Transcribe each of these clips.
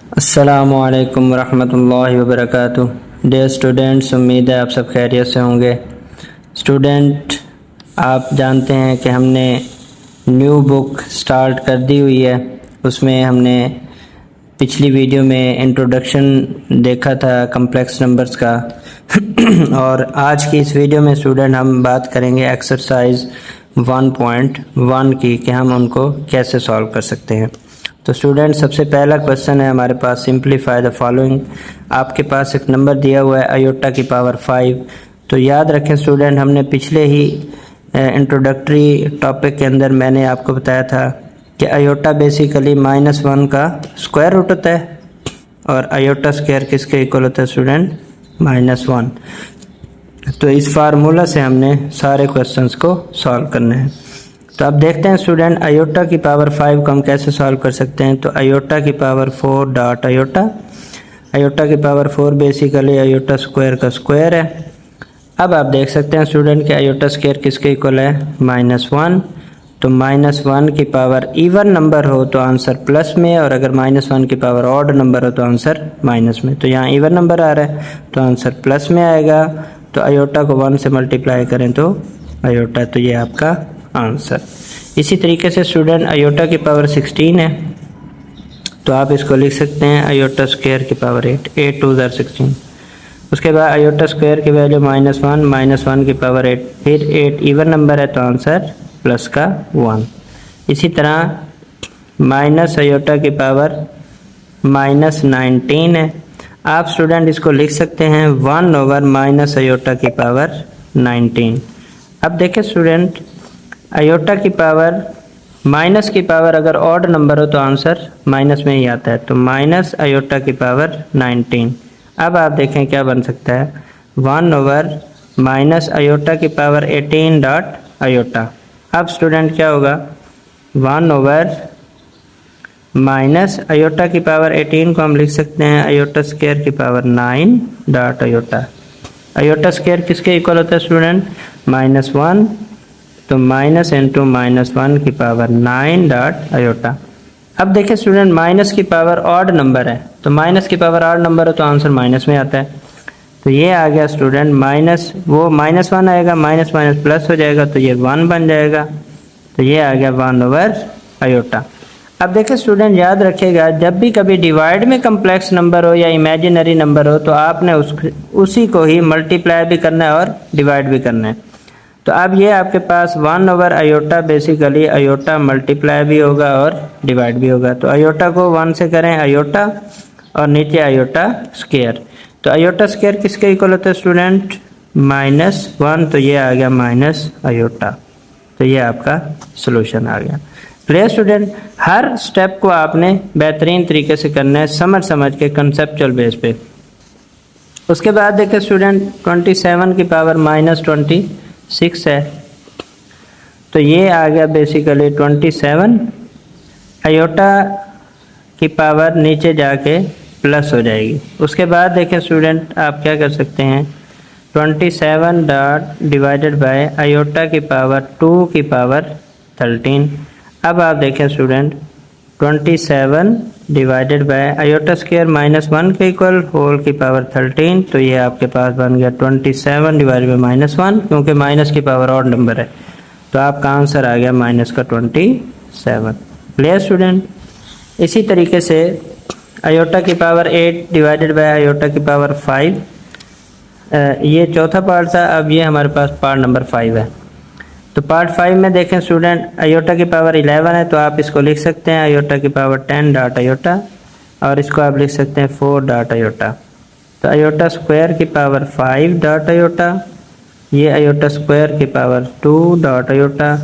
अस्सलामुअलैकुम रहमतुल्लाहि वबरकातुहू। Dear students, उम्मीद है आप सब खैरियत से होंगे। स्टूडेंट, आप जानते हैं कि हमने न्यू बुक स्टार्ट कर दी हुई है। उसमें हमने पिछली वीडियो में इंट्रोडक्शन देखा था कम्प्लेक्स नंबर्स का और आज की इस वीडियो में स्टूडेंट हम बात करेंगे एक्सरसाइज 1.1 की कि हम उनको कैसे सॉल्व कर सकते हैं। तो स्टूडेंट, सबसे पहला क्वेश्चन है हमारे पास, सिंप्लीफाई द फॉलोइंग। आपके पास एक नंबर दिया हुआ है अयोटा की पावर 5। तो याद रखें स्टूडेंट, हमने पिछले ही इंट्रोडक्टरी टॉपिक के अंदर मैंने आपको बताया था कि अयोटा बेसिकली -1 का स्क्वायर रूट होता है और अयोटा स्क्वायर किसके इक्वल होता है स्टूडेंट? -1। तो इस फार्मूला से हमने सारे क्वेश्चंस को सॉल्व करने हैं। तो अब देखते हैं स्टूडेंट, अयोटा की पावर 5 को हम कैसे सॉल्व कर सकते हैं। तो अयोटा की पावर 4 डॉट अयोटा, अयोटा की पावर 4 बेसिकली अयोटा स्क्वायर का स्क्वायर है। अब आप देख सकते हैं स्टूडेंट कि अयोटा स्क्वायर किसके इक्वल है? -1। तो -1 की पावर इवन नंबर हो तो आंसर प्लस में, और अगर -1 की पावर ऑड नंबर हो तो आंसर माइनस में। तो यहाँ इवन नंबर आ रहा है तो आंसर प्लस में आएगा। तो अयोटा को 1 से मल्टीप्लाई करें तो अयोटा, तो ये आपका आंसर। इसी तरीके से स्टूडेंट अयोटा की पावर 16 है तो आप इसको लिख सकते हैं अयोटा स्क्वायर की पावर 8, 8 2 ज़ार 16। उसके बाद अयोटा स्क्वायर की वैल्यू -1 की पावर 8, फिर 8 इवन नंबर है तो आंसर प्लस का 1। इसी तरह माइनस अयोटा की पावर -19 है। आप स्टूडेंट इसको लिख सकते हैं 1/- माइनस अयोटा की पावर 19। अब देखें स्टूडेंट, अयोटा की पावर माइनस की पावर अगर ऑड नंबर हो तो आंसर माइनस में ही आता है। तो माइनस अयोटा की पावर 19। अब आप देखें क्या बन सकता है, 1/- माइनस अयोटा की पावर 18 डॉट अयोटा। अब स्टूडेंट क्या होगा, 1/- माइनस अयोटा की पावर 18 को हम लिख सकते हैं अयोटा स्क्वायर की power 9 dot iota. Iota square किसके इक्वल होता है स्टूडेंट? -1। तो माइनस इंटू -1 की पावर 9 डॉट अयोटा। अब देखिए स्टूडेंट, माइनस की पावर ऑड नंबर है तो माइनस की पावर ऑड नंबर हो तो आंसर माइनस में आता है। तो ये आ गया स्टूडेंट माइनस, वो -1 आएगा, माइनस माइनस प्लस हो जाएगा तो ये 1 बन जाएगा। तो ये आ गया 1/, अयोटा। अब देखिए स्टूडेंट, याद रखिएगा जब भी कभी डिवाइड में कम्प्लेक्स नंबर हो या इमेजिनरी नंबर हो तो आपने उसी को ही मल्टीप्लाई भी करना है और डिवाइड भी करना है। तो अब ये आपके पास 1/, अयोटा बेसिकली अयोटा मल्टीप्लाई भी होगा और डिवाइड भी होगा। तो अयोटा को 1 से करें अयोटा और नीचे अयोटा स्क्वायर। तो अयोटा स्क्वायर किसके इक्वल होता है स्टूडेंट? -1। तो ये आ गया माइनस अयोटा। तो ये आपका सॉल्यूशन आ गया। प्रिय स्टूडेंट, हर स्टेप को आपने बेहतरीन तरीके से करना है, समझ के कंसेप्चुअल बेस पे। उसके बाद देखिए स्टूडेंट, 27 की पावर -26 है। तो ये आ गया बेसिकली 27, अयोटा की पावर नीचे जाके प्लस हो जाएगी। उसके बाद देखें स्टूडेंट, आप क्या कर सकते हैं, 27 डॉट डिवाइडेड बाय अयोटा की पावर 2 की पावर 13। अब आप देखें student, 27 divided by iota square -1 के इक्वल होल की पावर 13। तो ये आपके पास बन गया 27 डिवाइडेड बाय -1, क्योंकि माइनस की पावर ऑड नंबर है तो आपका आंसर आ गया माइनस का 27। Clear student? इसी तरीके से अयोटा की पावर 8 डिवाइडेड बाय अयोटा की पावर 5, ये चौथा पार्ट था। अब ये हमारे पास पार्ट नंबर 5 है। तो पार्ट 5 में देखें स्टूडेंट, अयोटा की पावर 11 है तो आप इसको लिख सकते हैं अयोटा की पावर 10 डॉट अयोटा, और इसको आप लिख सकते हैं 4 डॉट अयोटा। तो अयोटा स्क्वायर की पावर 5 डॉट अयोटा, ये अयोटा स्क्वायर की पावर 2 डॉट अयोटा।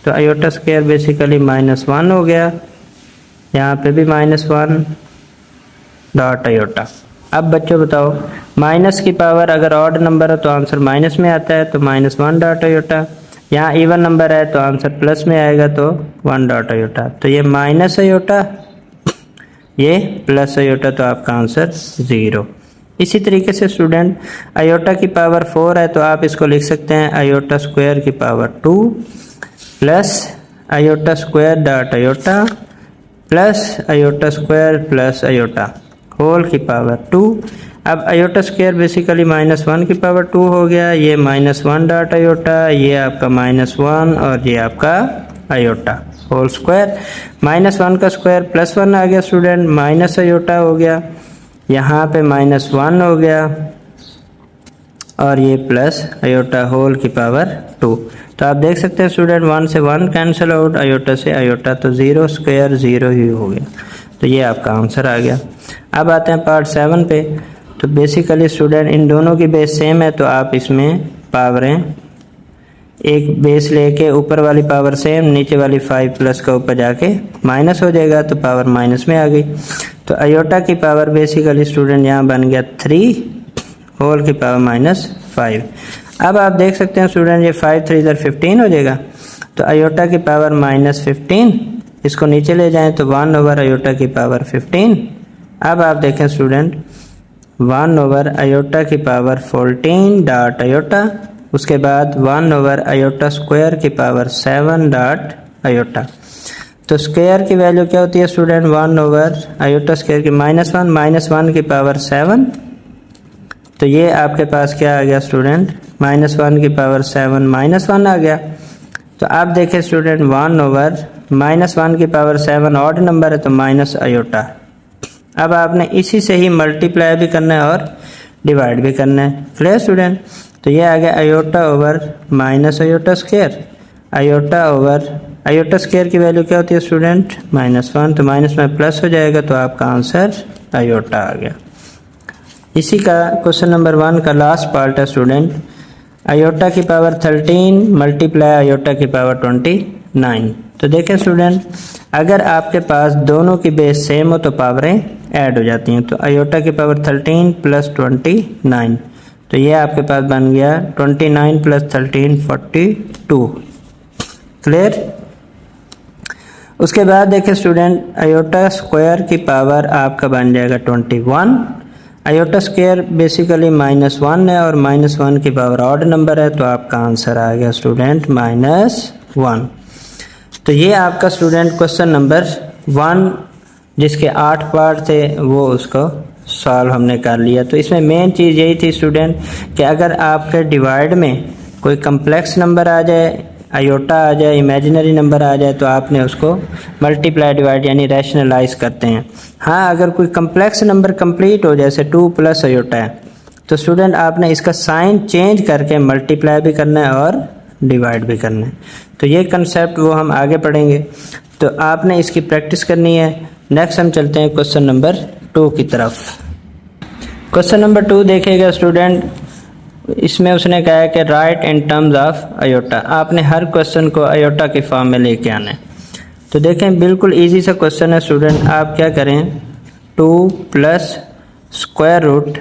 तो अयोटा स्क्वायर बेसिकली -1 हो गया, यहाँ पे भी -1 डॉट अयोटा। अब बच्चों बताओ, माइनस की पावर अगर ऑड नंबर हो तो आंसर माइनस में आता है तो -1 डॉट अयोटा। यहाँ इवन नंबर है तो आंसर प्लस में आएगा तो 1 डॉट अयोटा। तो ये माइनस अयोटा, ये प्लस अयोटा, तो आपका आंसर 0। इसी तरीके से स्टूडेंट, अयोटा की पावर 4 है तो आप इसको लिख सकते हैं अयोटा स्क्वायर की power 2 plus iota square dot iota plus iota square plus iota. Whole की पावर 2। अब आयोटा स्क्वायर बेसिकली -1 की पावर 2 हो गया, ये -1 डॉट आयोटा, ये आपका -1 और ये आपका आयोटा होल स्क्वायर। -1 का स्क्वायर +1 आ गया स्टूडेंट, माइनस आयोटा हो गया, यहाँ पे -1 हो गया और ये प्लस आयोटा होल की पावर 2। तो आप देख सकते हैं स्टूडेंट 1 से 1 कैंसिल आउट, आयोटा से आयोटा, तो 0 स्क्वायर 0 ही हो गया। तो ये आपका आंसर आ गया। अब आते हैं पार्ट 7 पे। तो बेसिकली स्टूडेंट इन दोनों की बेस सेम है, तो आप इसमें पावरें एक बेस लेके ऊपर वाली पावर सेम, नीचे वाली 5 प्लस का ऊपर जाके माइनस हो जाएगा, तो पावर माइनस में आ गई। तो आयोटा की पावर बेसिकली स्टूडेंट यहाँ बन गया 3 होल की पावर -5। अब आप देख सकते हैं स्टूडेंट ये 5 3 इधर 15 हो जाएगा, तो आयोटा की पावर -15, इसको नीचे ले जाएं तो 1 ओवर आयोटा की पावर 15। अब आप देखें स्टूडेंट 1 ओवर आयोटा की पावर 14 डॉट आयोटा, उसके बाद 1 ओवर आयोटा स्क्वायर की पावर 7 डॉट आयोटा। तो स्क्वायर की वैल्यू क्या होती है स्टूडेंट, 1 ओवर आयोटा स्क्वायर की -1 की पावर 7। तो ये आपके पास क्या आ गया स्टूडेंट, -1 की पावर 7 -1 आ गया। तो आप देखें स्टूडेंट 1 ओवर -1 की पावर 7 ऑड नंबर है, तो माइनस आयोटा। अब आपने इसी से ही मल्टीप्लाई भी करना है और डिवाइड भी करना है। Clear student. तो ये आ गया iota over minus iota square, iota over iota square की वैल्यू क्या होती है स्टूडेंट, -1, तो माइनस में प्लस हो जाएगा, तो आपका आंसर आयोटा आ गया। इसी का क्वेश्चन नंबर 1 का लास्ट पार्ट है स्टूडेंट, आयोटा की पावर 13 मल्टीप्लाई आयोटा की पावर 29। तो देखें स्टूडेंट, अगर आपके पास दोनों की बेस सेम हो तो पावरें ऐड हो जाती हैं। तो आयोटा की पावर 13 प्लस 29, तो ये आपके पास बन गया 29 प्लस 13 42। क्लियर। उसके बाद देखें स्टूडेंट, आयोटा स्क्वायर की पावर आपका बन जाएगा 21। आयोटा स्क्वायर बेसिकली -1 है और -1 की पावर ऑड नंबर है, तो आपका आंसर आ गया स्टूडेंट -1। तो ये आपका स्टूडेंट क्वेश्चन नंबर 1 जिसके 8 पार्ट थे वो उसको सॉल्व हमने कर लिया। तो इसमें मेन चीज़ यही थी स्टूडेंट कि अगर आपके डिवाइड में कोई कम्प्लेक्स नंबर आ जाए, आयोटा आ जाए, इमेजिनरी नंबर आ जाए, तो आपने उसको मल्टीप्लाई डिवाइड यानी रैशनलाइज करते हैं। हाँ, अगर कोई कम्प्लेक्स नंबर कंप्लीट हो जैसे 2 प्लस आयोटा है, तो स्टूडेंट आपने इसका साइन चेंज करके मल्टीप्लाई भी करना है और डिवाइड भी करना है। तो ये कंसेप्ट वो हम आगे पढ़ेंगे, तो आपने इसकी प्रैक्टिस करनी है। नेक्स्ट हम चलते हैं क्वेश्चन नंबर 2 की तरफ। क्वेश्चन नंबर 2 देखिएगा स्टूडेंट, इसमें उसने कहा है कि right in terms of iota. आपने हर क्वेश्चन को आयोटा के फॉर्म में लेके आना है। तो देखें बिल्कुल इजी सा क्वेश्चन है स्टूडेंट, आप क्या करें 2 प्लस स्क्वायर रूट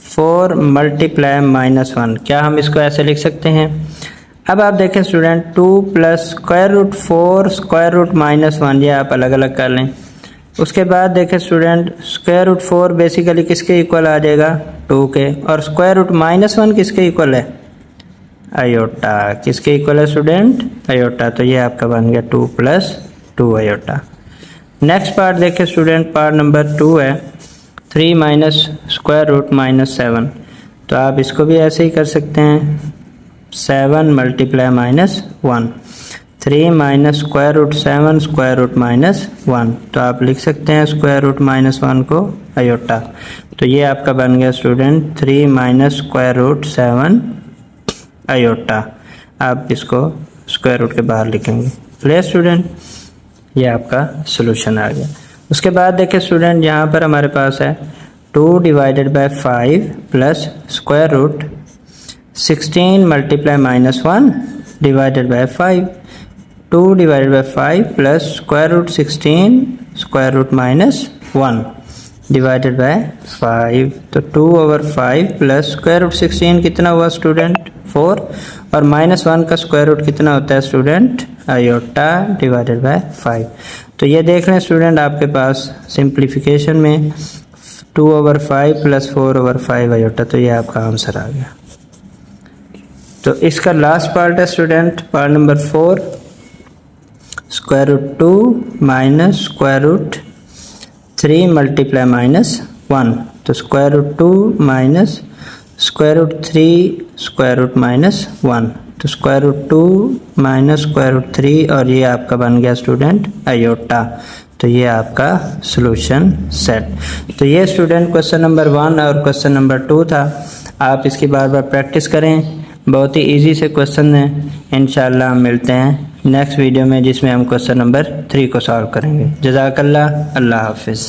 4 मल्टीप्लाई -1, क्या हम इसको ऐसे लिख सकते हैं। अब आप देखें student 2 plus square root 4 square root -1, ये आप अलग अलग कर लें। उसके बाद देखें स्टूडेंट स्क्वायर रूट 4 बेसिकली किसके इक्वल आ जाएगा, 2 के, और स्क्वायर रूट -1 किसके इक्वल है, आयोटा। किसके इक्वल है स्टूडेंट, आयोटा। तो ये आपका बन गया 2 प्लस 2 आयोटा। नेक्स्ट पार्ट देखें स्टूडेंट, पार्ट नंबर 2 है 3 माइनस स्क्वायर रूट -7। तो आप इसको भी ऐसे ही कर सकते हैं, 7 multiply -1, 3 minus square root 7 square root -1। तो आप लिख सकते हैं स्क्वायर रूट -1 को आयोटा। तो ये आपका बन गया student 3 minus square root 7 iota. आप इसको स्क्वायर रूट के बाहर लिखेंगे। क्लियर स्टूडेंट, ये आपका सोल्यूशन आ गया। उसके बाद देखिए स्टूडेंट, यहाँ पर हमारे पास है 2 divided by 5 plus square root 16 multiply -1 divided by 5, 2 divided by 5 plus square root 16 square root -1 divided by 5। तो 2 ओवर 5 प्लस स्क्वायर रूट 16 कितना हुआ स्टूडेंट, 4, और -1 का स्क्वायर रूट कितना होता है स्टूडेंट, आयोटा डिवाइडेड बाय 5। तो ये देख लें स्टूडेंट, आपके पास सिंप्लीफिकेशन में 2 ओवर 5 प्लस 4 ओवर 5 आयोटा। तो ये आपका आंसर आ गया। तो इसका लास्ट पार्ट है student, part number 4, square root 2 minus square root 3 multiply -1। 1, तो square root 2 minus square root 3 square root minus 1, तो square root 2 minus square root 3 और ये आपका बन गया स्टूडेंट आयोटा। तो ये आपका सॉल्यूशन सेट। तो ये स्टूडेंट क्वेश्चन नंबर 1 और क्वेश्चन नंबर 2 था। आप इसकी बार बार प्रैक्टिस करें, बहुत ही इजी से क्वेश्चन हैं। इंशाल्लाह हम मिलते हैं नेक्स्ट वीडियो में जिसमें हम क्वेश्चन नंबर 3 को सॉल्व करेंगे। जज़ाकल्लाह, अल्लाह हाफिज़।